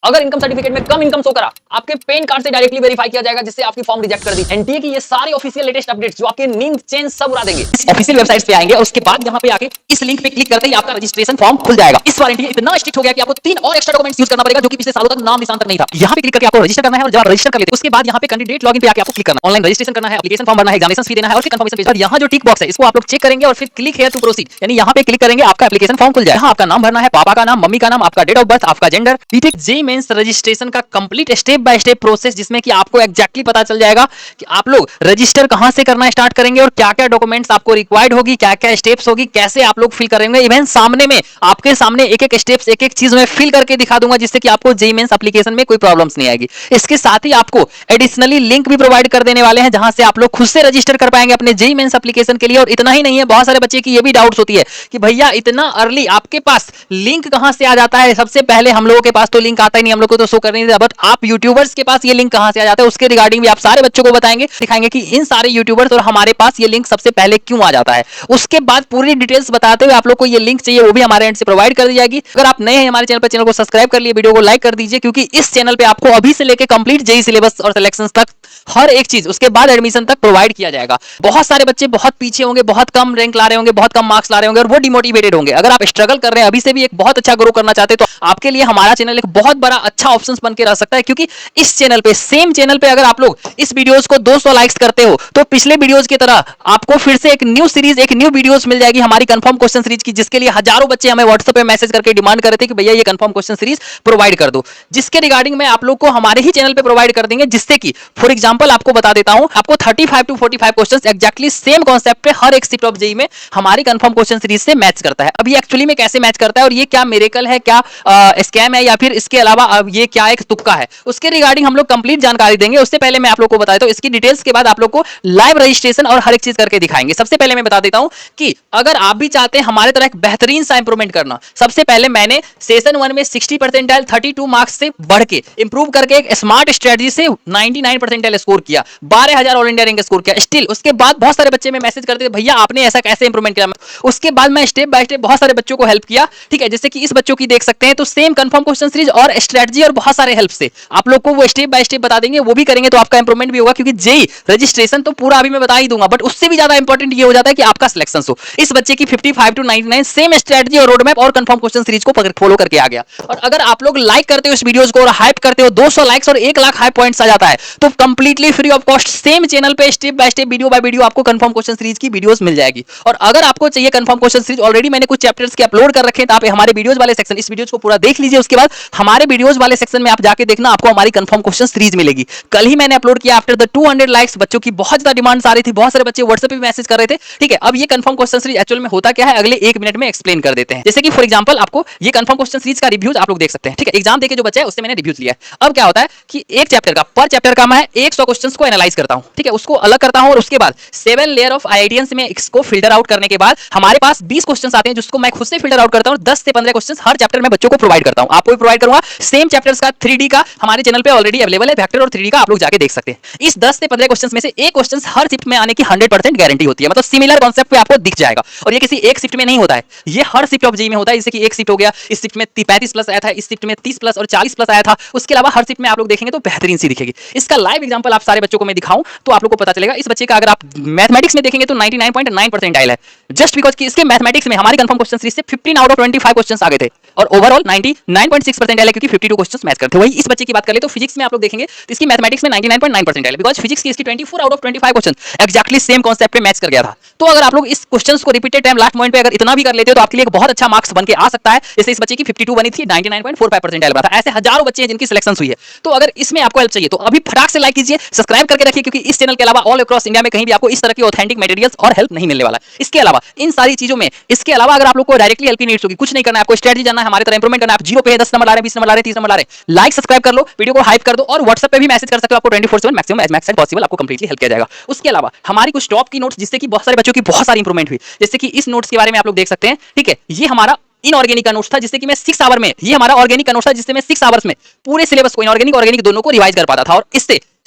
अगर income certificate में कम income show करा, आपके पैन कार्ड से डायरेक्टली वेरीफाई किया जाएगा, जिससे आपकी फॉर्म रिजेक्ट कर दी। एनटीए की ये सारे ऑफिशियल लेटेस्ट अपडेट्स जो आपके नींद चैन सब उड़ा देंगे, इस ऑफिशियल वेबसाइट पे आएंगे और उसके बाद यहाँ पे आके इस लिंक पे क्लिक करते ही आपका रजिस्ट्रेशन फॉर्म खुल जाएगा। इस बार एनटीए इतना स्ट्रिक्ट हो गया कि आपको 3 और एक्स्ट्रा डॉक्यूमेंट्स यूज करना पड़ेगा, जो कि पिछले सालों तक नाम निशान तक नहीं था। यहाँ पे क्लिक करके आपको रजिस्टर करना है और जब आप रजिस्टर कर लेते हैं उसके बाद यहाँ पे कैंडिडेट लॉगिन पे आके आपको क्लिक करना है, ऑनलाइन रजिस्ट्रेशन करना है, एप्लीकेशन फॉर्म भरना है, एग्जामिनेशन फी देना है और फिर कंफर्मेशन पेज पर यहाँ जो टिक बॉक्स है इसको आप लोग चेक करेंगे और फिर क्लिक हियर टू प्रोसीड, यानी यहाँ पे क्लिक करेंगे, आपका एप्लीकेशन फॉर्म खुल जाएगा। आपका नाम भरना है, पापा का नाम, मम्मी का नाम, आपका डेट ऑफ बर्थ, आपका gender, BTech JEE Mains registration का complete step by step process, जिसमें कि आपको एग्जैक्टली पता चल जाएगा कि आप लोग रजिस्टर कहां से करना स्टार्ट करेंगे और क्या-क्या डॉक्यूमेंट्स आपको रिक्वायर्ड होगी, क्या-क्या स्टेप्स होगी, कैसे आप लोग फिल करेंगे। इवन सामने में आपके सामने एक-एक स्टेप्स एक-एक चीज में फिल करके दिखा दूंगा, जिससे कि आपको जेईई मेंस एप्लीकेशन में कोई प्रॉब्लम्स नहीं आएगी। इसके साथ ही आपको एडिशनली लिंक भी प्रोवाइड कर देने वाले हैं, जहां से आप लोग खुद से रजिस्टर कर पाएंगे अपने जेईई मेंस एप्लीकेशन के लिए। और इतना ही नहीं है, बहुत सारे बच्चे की ये भी डाउट्स होती है कि भैया इतना अर्ली आपके पास लिंक कहां से आ जाता है। सबसे पहले हम लोगों के पास तो लिंक आता ही नहीं, हम लोग को तो शो कर नहीं देता, बट आप यूट्यूबर्स के पास ये लिंक कहां से आ जाता है उसके रिगार्डिंग भी आप सारे बच्चों को बताएंगे, दिखाएंगे कि इन सारे यूट्यूबर्स और हमारे पास ये लिंक सबसे पहले क्यों आ जाता है। उसके बाद पूरी डिटेल्स बताते हुए आप लोग को ये लिंक चाहिए, वो भी हमारे एंड से प्रोवाइड कर दी जाएगी। अगर आप नए हैं हमारे चैनल पर, चैनल को सब्सक्राइब कर लिए, वीडियो को लाइक कर दीजिए, क्योंकि इस चैनल पे आपको अभी से लेकर कंप्लीट जेईई सिलेबस और सिलेक्शंस तक हर एक चीज, उसके बाद एडमिशन तक प्रोवाइड किया जाएगा। बहुत सारे बच्चे बहुत पीछे होंगे, बहुत कम रैंक ला रहे होंगे, बहुत कम मार्क्स ला रहे होंगे और वो डिमोटिवेटेड होंगे। अगर आप स्ट्रगल कर रहे हैं, अभी से भी एक बहुत अच्छा ग्रो करना चाहते हैं, तो आपके लिए हमारा चैनल एक बहुत बड़ा अच्छा ऑप्शन बन के रह सकता है। क्योंकि इस चैनल पे, सेम चैनल पे अगर आप लोग इस वीडियोस को 200 लाइक्स करते हो, तो पिछले वीडियोस की तरह आपको फिर से एक न्यू सीरीज, एक न्यू वीडियोस मिल जाएगी हमारी कंफर्म क्वेश्चन सीरीज की, जिसके लिए हजारों बच्चे हमें व्हाट्सएप पे मैसेज करके डिमांड कर रहे थे कि भैया ये कंफर्म क्वेश्चन सीरीज प्रोवाइड कर दो, जिसके रिगार्डिंग में आप लोग को हमारे ही चैनल पे प्रोवाइड कर देंगे। जिससे कि फॉर एग्जांपल आपको बता देता हूं, आपको 35 to 45 questions exactly same concept पे हर एक शिफ्ट ऑफ जेईई में हमारी कंफर्म क्वेश्चन सीरीज से मैच करता है। अब ये एक्चुअली में कैसे मैच करता है और ये क्या मिरेकल है, क्या स्कैम है, या फिर इसके अलावा ये क्या एक तुक्का है, उसके रिगार्डिंग हम लोग कंप्लीट जानकारी देंगे। उससे पहले मैं आप लोग को बता देता हूं, इसकी डिटेल्स के बाद आप लोग को लाइव रजिस्ट्रेशन और हर एक चीज करके दिखाएंगे। सबसे पहले मैं बता देता हूं कि अगर आप भी चाहते हैं हमारे तरह एक बेहतरीन सा इंप्रूवमेंट करना, सबसे पहले मैंने सेशन 1 में 60 परसेंटाइल 32 मार्क्स से बढ़ के इंप्रूव करके एक स्मार्ट स्ट्रेटजी से 99 परसेंटाइल स्कोर किया, 12,000 ऑल इंडिया रैंक स्कोर किया। स्टिल उसके बाद बहुत सारे बच्चे में मैसेज करते थे भैया आपने ऐसा कैसे इंप्रूवमेंट किया। उसके बाद मैं स्टेप बाय स्टेप बहुत सारे बच्चों को हेल्प किया, ठीक है, जैसे कि इस बच्चों की देख सकते हैं। तो सेम कंफर्म क्वेश्चन सीरीज और स्ट्रेटजी और बहुत सारे हेल्प से आप लोग को वो स्टेप बाय स्टेप बता देंगे, वो भी करेंगे तो आपका इंप्रूवमेंट भी होगा। क्योंकि जेईई रजिस्ट्रेशन तो पूरा अभी मैं बता ही दूंगा, बट उससे भी ज्यादा इंपॉर्टेंट ये हो जाता है कि आपका सिलेक्शन हो। इस बच्चे की 55 टू 99 सेम स्ट्रेटजी और रोड मैप और कंफर्म क्वेश्चन सीरीज को फॉलो करके आ गया। और अगर आप लोग लाइक करते हो इस वीडियोस को और हाइप करते हो, 200 लाइक्स और 1 लाख हाइप पॉइंट्स आ जाता है, तो completely free of cost same channel पे step by step, video by video आपको कंफर्म क्वेश्चन सीरीज की वीडियोस मिल जाएगी। और अगर आपको चाहिए कंफर्म क्वेश्चन सीरीज, ऑलरेडी मैंने कुछ चैप्टर्स के अपलोड कर रखे हैं, तो आप हमारे वीडियोस वाले सेक्शन, इस वीडियोस को पूरा देख लीजिए। उसके बाद हमारे वीडियोस वाले सेक्शन में आप जाके देखना, आपको हमारी कंफर्म क्वेश्चन सीरीज मिलेगी। कल ही मैंने अपलोड किया आफ्टर द 200 लाइक्स। बच्चों की बहुत ज्यादा डिमांड्स आ रही थी, बहुत सारे बच्चे व्हाट्सएप पे मैसेज कर रहे थे, ठीक है। अब ये कंफर्म क्वेश्चन सीरीज एक्चुअल में होता क्या है, अगले 1 मिनट में एक्सप्लेन कर देते हैं। जैसे कि फॉर एग्जांपल आपको ये कंफर्म क्वेश्चन सीरीज का रिव्यूज आप लोग देख सकते हैं, ठीक है। एग्जाम देके जो बच्चा है उससे मैंने रिव्यूज लिया है। अब क्या होता है कि एक चैप्टर का, पर चैप्टर का मैं 100 क्वेश्चंस को एनालाइज करता हूं, ठीक है, उसको अलग करता हूं और उसके बाद 7 लेयर ऑफ आईआईटीएंस में इसको फिल्टर आउट करने के बाद हमारे पास 20 क्वेश्चंस आते हैं, जिसको मैं खुद से फिल्टर आउट करता हूं। 10 से 15 क्वेश्चंस हर चैप्टर में बच्चों को प्रोवाइड करता हूं, आपको भी प्रोवाइड करूंगा। सेम चैप्टर्स का 3D का हमारे चैनल पे ऑलरेडी अवेलेबल है, वेक्टर और 3D का आप लोग जाके देख सकते हैं। इस 10 से 15 क्वेश्चंस में से एक क्वेश्चन हर शिफ्ट में आने की 100% गारंटी होती है, मतलब सिमिलर कॉन्सेप्ट पे आपको दिख जाएगा। और ये किसी एक शिफ्ट में नहीं होता है, ये हर शिफ्ट ऑफ जेईई में होता है। जैसे कि एक शिफ्ट हो गया, इस शिफ्ट में 35 प्लस आया था, इस शिफ्ट में 30 प्लस और 40 प्लस आया था। उसके अलावा हर शिफ्ट में आप लोग देखेंगे तो बेहतरीन सी दिखेगी। इसका लाइव एग्जांपल आप सारे बच्चों को मैं दिखाऊं तो आप लोग को पता चलेगा। इस बच्चे का अगर आप मैथमेटिक्स में देखेंगे तो 99.9 परसेंटाइल है, जस्ट बिकॉज कि इसके मैथमेटिक्स में हमारी कंफर्म क्वेश्चन सीरीज से 15 आउट ऑफ 25 क्वेश्चंस आ गए थे और ओवरऑल 99.6 परसेंटाइल है, क्योंकि 52 क्वेश्चंस मैच करते। वही इस बच्चे की बात करें तो फिजिक्स में आप लोग देखेंगे तो इसकी मैथमेटिक्स में 99.9 परसेंटाइल है, बिकॉज फिजिक्स की इसकी 24 out of 25 question exactly same concept पे मैच कर गया था। तो अगर आप लोग इस क्वेश्चंस को रिपीटेड टाइम लास्ट पॉइंट पे अगर इतना भी कर लेते हो तो आपके लिए एक बहुत अच्छा मार्क्स बन के आ सकता है। जैसे इस बच्चे की 52 बनी थी, 99.45 परसेंटाइल बना था। ऐसे हजारों बच्चे हैं जिनकी सिलेक्शन हुई है। तो अगर इसमें आपको हेल्प चाहिए तो अभी फटाक से लाइक कीजिए, सब्सक्राइब करके रखिए, क्योंकि इस चैनल के अलावा ऑल अक्रॉस इंडिया में कहीं भी आपको इस तरह की ऑथेंटिक मटेरियल्स और हेल्प नहीं मिलने वाला है। इसके अलावा इन सारी चीजों में, इसके अलावा अगर आप लोग को डायरेक्टली हेल्प की नीड्स होगी, कुछ नहीं करना है, आपको स्ट्रेटजी जानना है, हमारे तरह इंप्रूवमेंट करना है, आप 0 पे है, 10 नंबर ला रहे हैं, 20 नंबर ला रहे हैं, 30 नंबर ला रहे हैं, लाइक सब्सक्राइब कर लो, वीडियो को हाइप कर दो और व्हाट्सएप पे भी मैसेज कर सकते हो। आपको 24/7 मैक्सिमम एज मैक्स पॉसिबल आपको कंप्लीटली हेल्प किया जाएगा। उसके अलावा हमारी कुछ टॉप की नोट्स, जिससे कि बहुत सारे बच्चों की बहुत सारी इंप्रूवमेंट हुई, जैसे कि इस नोट्स के बारे में आप लोग देख सकते हैं, ठीक है। ये हमारा इनऑर्गेनिक का नोट्स था, जिससे कि मैं 6 आवर में, ये हमारा ऑर्गेनिक का नोट्स था जिससे मैं 6 आवर्स में पूरे सिलेबस को, इनऑर्गेनिक ऑर्गेनिक दोनों को रिवाइज कर पाता था। और इससे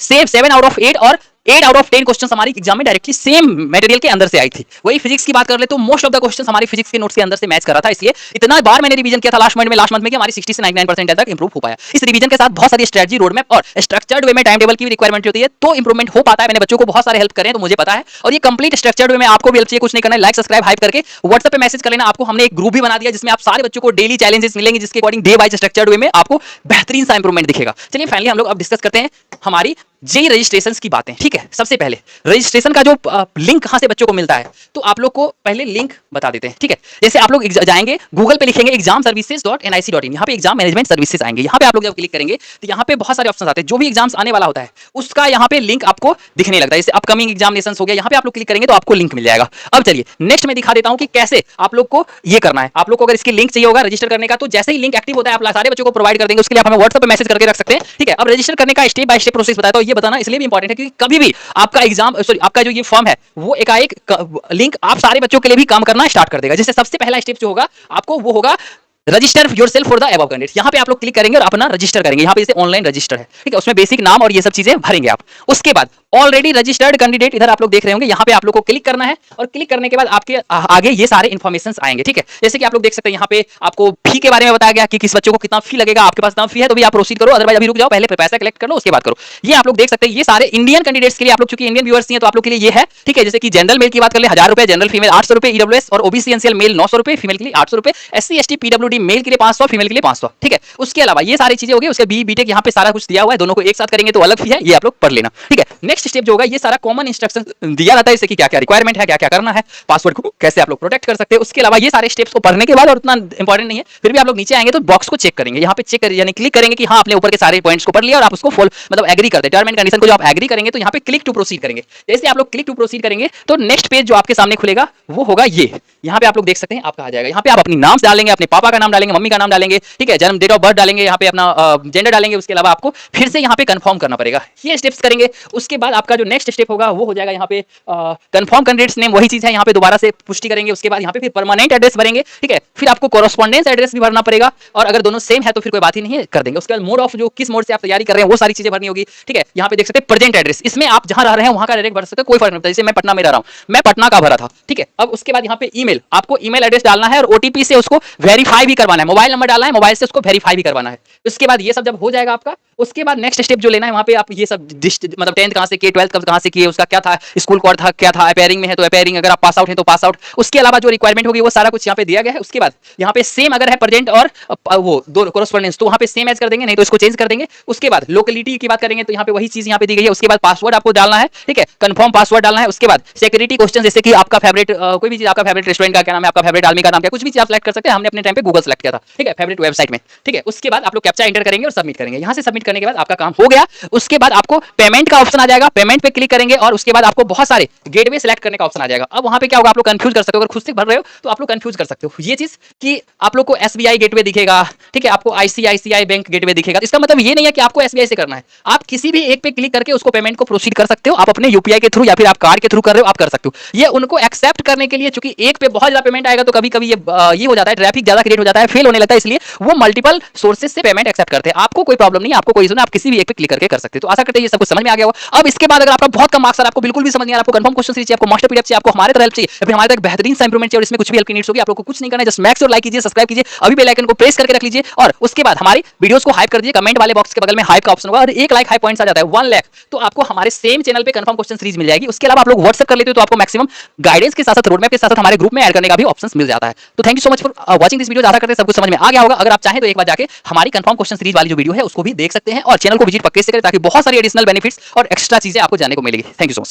7 आउट ऑफ 8 और 8 आउट ऑफ 10 क्वेश्चन हमारी एग्जाम में डायरेक्टली सेम मटेरियल के अंदर से आई थी। वही फिजिक्स की बात कर ले तो मोस्ट ऑफ द क्वेश्चन हमारी फिजिक्स के नोट्स के अंदर से मैच कर रहा था, इसलिए इतना बार मैंने रिवीजन किया था लास्ट मंथ में कि हमारी 60 से 99% तक इंप्रूव हो पाया। इस रिवीजन के साथ बहुत सारी स्ट्रेटजी, रोड मैप और स्ट्रक्चर्ड वे में टाइम टेबल की भी रिक्वायरमेंट होती है, तो इंप्रूवमेंट हो पाता है। मैंने बच्चों को बहुत सारे हेल्प करे हैं तो मुझे पता है, और ये कंप्लीट स्ट्रक्चर्ड वे में आपको भी हेल्प चाहिए, कुछ नहीं करना है, लाइक सब्सक्राइब हाइप करके व्हाट्सएप पे मैसेज कर लेना। आपको हमने एक ग्रुप भी बना दिया जिसमें आप सारे बच्चों को डेली चैलेंजेस मिलेंगे, जिसके according day wise structured way में आपको बेहतरीन सा इंप्रूवमेंट दिखेगा। चलिए फाइनली हम लोग अब डिस्कस करते हैं हमारी जेई रजिस्ट्रेशन की बातें। ठीक है, सबसे पहले रजिस्ट्रेशन का जो लिंक कहां से बच्चों को मिलता है, तो आप लोग को पहले लिंक बता देते हैं। ठीक है, जैसे आप लोग जाएंगे गूगल पे लिखेंगे examservices.nic.in, यहाँ पे एग्जाम मैनेजमेंट सर्विसेज आएंगे। यहाँ पे आप लोग जब क्लिक करेंगे तो यहाँ पे बहुत सारे ऑप्शन आते हैं, जो भी एग्जाम्स आने वाला होता है उसका यहाँ पे लिंक आपको दिखने लगता है। जैसे अपकमिंग एग्जामिनेशन हो गया, यहाँ पे आप लोग क्लिक करेंगे तो आपको लिंक मिल जाएगा। अब चलिए नेक्स्ट में दिखा देता हूँ कि कैसे आप लोग को ये करना है। आप लोग को अगर इसकी लिंक चाहिए होगा रजिस्टर करने का, तो जैसे ही लिंक एक्टिव होता है आप सारे बच्चों को प्रोवाइड कर देंगे। उसके लिए आप हमें व्हाट्सएप पे मैसेज करके रख सकते हैं। ठीक है, अब रजिस्टर करने का स्टेप बाय स्टेप प्रोसेस बताया, तो ये बताना इसलिए भी इंपॉर्टेंट है क्योंकि कभी भी आपका एग्जाम आपका जो ये फॉर्म है वो एकाएक लिंक आप सारे बच्चों के लिए भी काम करना स्टार्ट कर देगा। जैसे सबसे पहला स्टेप जो होगा आपको वो होगा register yourself for the above candidate. यहाँ पे आप लोग क्लिक करेंगे और अपना रजिस्टर करेंगे। यहाँ पे जैसे ऑनलाइन रजिस्टर है, ठीक है, उसमें बेसिक नाम और ये सब चीजें भरेंगे आप। उसके बाद ऑलरेडी रजिस्टर्ड कैंडिडेट इधर आप लोग देख रहे होंगे, यहाँ पे आप लोग को क्लिक करना है और क्लिक करने के बाद आपके आगे ये सारे इन्फॉर्मेशन आएंगे। ठीक है, जैसे कि आप लोग देख सकते हैं यहाँ पे आपको फी के बारे में बताया गया कि किस बच्चों को कितना फी लगेगा। आपके पास कितना फी है तो भी आप प्रोसीड करो, अदरवाइज अभी रुक जाओ, पहले पैसा कलेक्ट कर लो उसके बाद करो। ये आप लोग देख सकते हैं, ये सारे इंडियन कैंडिडेट्स के लिए आप लोग चूंकि इंडियन व्यूअर्स हैं तो आप लोग के लिए ये है। ठीक है, जैसे कि जनरल मेल की बात कर ले 1000 रुपए, जनरल फीमेल 800 रुपए, ईडब्ल्यूएस और ओबीसी एनसीएल मेल 900 रुपए, फीमेल के लिए 800 रुपए, एससी एसटी पीडब्ल्यूडी मेल के लिए 500, फीमेल के लिए 500। ठीक है, उसके अलावा ये सारी चीजें हो गई। उसके बी बीटेक यहाँ पे सारा कुछ दिया हुआ है, दोनों को एक साथ करेंगे तो अलग फी है, ये आप लोग पढ़ लेना। ठीक है, नेक्स्ट स्टेप जो होगा ये सारा कॉमन इंस्ट्रक्शन दिया रहता है, जैसे कि क्या क्या रिक्वायरमेंट है, क्या क्या करना है, पासवर्ड को कैसे आप लोग प्रोटेक्ट कर सकते हैं। उसके अलावा ये सारे स्टेप्स को पढ़ने के बाद और उतना इंपॉर्टेंट नहीं है, फिर भी आप लोग नीचे आएंगे तो बॉक्स को चेक करेंगे। यहाँ पे चेक कर यानी क्लिक करेंगे कि हाँ आपने ऊपर के सारे पॉइंट्स को पढ़ लिया और आप उसको फुल मतलब एग्री करते हैं। टर्म एंड कंडीशन को जो आप एग्री करेंगे तो यहाँ पे क्लिक टू प्रोसीड करेंगे। जैसे आप लोग क्लिक टू प्रोसीड करेंगे तो नेक्स्ट पेज जो आपके सामने खुलेगा वो होगा ये। यहाँ पे आप लोग देख सकते हैं आपका आ जाएगा। यहाँ पे आप अपनी नाम डालेंगे, अपने पापा का नाम डालेंगे, मम्मी का नाम डालेंगे, ठीक है, जन्म डेट ऑफ बर्थ डालेंगे, यहाँ पे अपना जेंडर डालेंगे। उसके अलावा आपको फिर से यहाँ पे कंफर्म करना पड़ेगा। ये स्टेप्स करेंगे, उसके बाद आपका जो नेक्स्ट स्टेप होगा वो हो जाएगा यहाँ पे कंफर्म कैंडिडेट्स नेम, वही चीज है, यहाँ पे दोबारा से पुष्टि करेंगे। उसके बाद यहाँ पे फिर परमानेंट एड्रेस भरेंगे। ठीक है, फिर आपको कोरेस्पोंडेंस एड्रेस भी भरना पड़ेगा और अगर दोनों सेम है तो फिर कोई बात ही नहीं है, कर देंगे। उसके बाद मोड ऑफ जो किस मोड से आप तैयारी कर रहे हैं वो सारी चीजें भरनी होगी। ठीक है, यहाँ पे देख सकते हैं प्रेजेंट एड्रेस, इसमें आप जहां रह रहे हैं वहां का डायरेक्ट भर सकते हैं, कोई फर्क नहीं पड़ता। जैसे मैं पटना में रह रहा हूं, मैं पटना का भरा था। ठीक है, अब उसके बाद यहाँ पे ईमेल, आपको ईमेल एड्रेस डालना है और ओटीपी से उसको वेरीफाई भी करवाना है। मोबाइल नंबर डालना है, मोबाइल से उसको वेरीफाई भी करवाना है। उसके बाद ये सब जब हो जाएगा आपका, उसके बाद नेक्स्ट स्टेप जो लेना है वहां पे आप ये सब मतलब 10th कहां से किए, 12th कहां से किए, उसका क्या था, स्कूल कोड था क्या था, अपेयरिंग में है तो अपेयरिंग, अगर आप पास आउट है तो पास आउट। उसके अलावा जो रिक्वायरमेंट होगी वो सारा कुछ यहाँ पे दिया गया है। उसके बाद यहाँ पे सेम अगर है प्रेजेंट और वो दो कोरेस्पोंडेंस तो वहाँ पे सेम एज कर देंगे, नहीं तो इसको चेंज कर देंगे। उसके बाद लोकेलिटी की बात करेंगे तो यहाँ पे वही चीज यहाँ पे दी गई है। उसके बाद पासवर्ड आपको डालना है, ठीक है, कंफर्म पासवर्ड डालना है। उसके बाद सिक्योरिटी क्वेश्चन, जैसे कि आपका फेवरेट कोई भी चीज, आपका फेवरेट रेस्टोरेंट का क्या नाम है, आपका फेवरेट आर्मी का नाम क्या, कुछ भी चीज आप सेलेक्ट कर सकते हैं। हमने अपने टाइम पे गूगल सेलेक्ट किया था, ठीक है, फेवरेट वेबसाइट में। ठीक है, उसके बाद आप लोग कैप्चा एंटर करेंगे और सबमिट करेंगे। यहाँ से सबमिट करने के बाद आपका काम हो गया। उसके बाद आपको पेमेंट का ऑप्शन आ जाएगा, पेमेंट पे क्लिक करेंगे और उसके बाद आपको बहुत सारे गेटवे सेलेक्ट करने का ऑप्शन आ जाएगा। अब वहां पे क्या होगा, आप लोग कंफ्यूज कर सकते हो, अगर खुद से भर रहे हो तो आप लोग कंफ्यूज कर सकते हो। ये चीज कि आप लोग को एसबीआई गेटवे दिखेगा, ठीक है, आपको आईसीआईसीआई बैंक गेटवे दिखेगा। इसका मतलब ये नहीं है कि आपको एसबीआई से करना है, आप किसी भी एक पे क्लिक करके उसको पेमेंट को प्रोसीड कर सकते हो। आप अपने यूपीआई के थ्रू या फिर आप कार्ड के थ्रू कर रहे हो, आप कर सकते हो। ये उनको एक्सेप्ट करने के लिए, चूंकि एक पे बहुत ज्यादा पेमेंट आएगा तो कभी कभी ये हो जाता है, ट्रैफिक ज्यादा क्रिएट हो जाता है, फेल होने लगता है, इसलिए वो मल्टीपल सोर्सेज से पेमेंट एक्सेप्ट करते हैं। आपको कोई प्रॉब्लम नहीं, आपको कोई इशू नहीं, आप किसी भी एक पे क्लिक करके कर सकते हो। तो आशा करते हैं ये सब कुछ समझ में आ गया होगा। अब इसके बाद अगर आपका बहुत कम मार्क्स, आपको बिल्कुल भी समझ नहीं आ रहा, आपको कंफर्म क्वेश्चन सीरीज चाहिए, आपको मास्टर पीडीएफ चाहिए, आपको हमारे तरह हेल्प चाहिए, फिर हमारे तक बेहतरीन सा इंप्रूवमेंट चाहिए और इसमें कुछ भी हेल्प की नीड्स होगी, आप लोग को कुछ नहीं करना है, जस्ट मैक्स और लाइक कीजिए, सब्सक्राइब कीजिए, अभी बेल आइकन को प्रेस करके रख लीजिए और उसके बाद हमारी वीडियोस को हाइप कर दीजिए। कमेंट वाले बॉक्स के बगल में हाइप का ऑप्शन होगा और 1 लाख हाइप पॉइंट्स आ जाता है 1 लाख, तो आपको हमारे सेम चैनल पे कंफर्म क्वेश्चन सीरीज मिल जाएगी। उसके अलावा आप लोग व्हाट्सएप कर लेते हो तो आपको मैक्सिमम गाइडेंस के साथ रोड मैप के साथ हमारे ग्रुप में ऐड करने का भी ऑप्शन मिल जाता है। तो thank you so much for watching this video. आशा करते हैं सब कुछ समझ में आ गया होगा। अगर आप चाहें तो एक बार जाके हमारी कंफर्म क्वेश्चन सीरीज वाली जो वीडियो है उसको भी देख सकते हैं और चैनल को विजिट पक्के से करें ताकि बहुत सारी एडिशनल बेनिफिट्स और एक्स्ट्रा चीजें आपको जानने को मिलेगी। Thank you so much.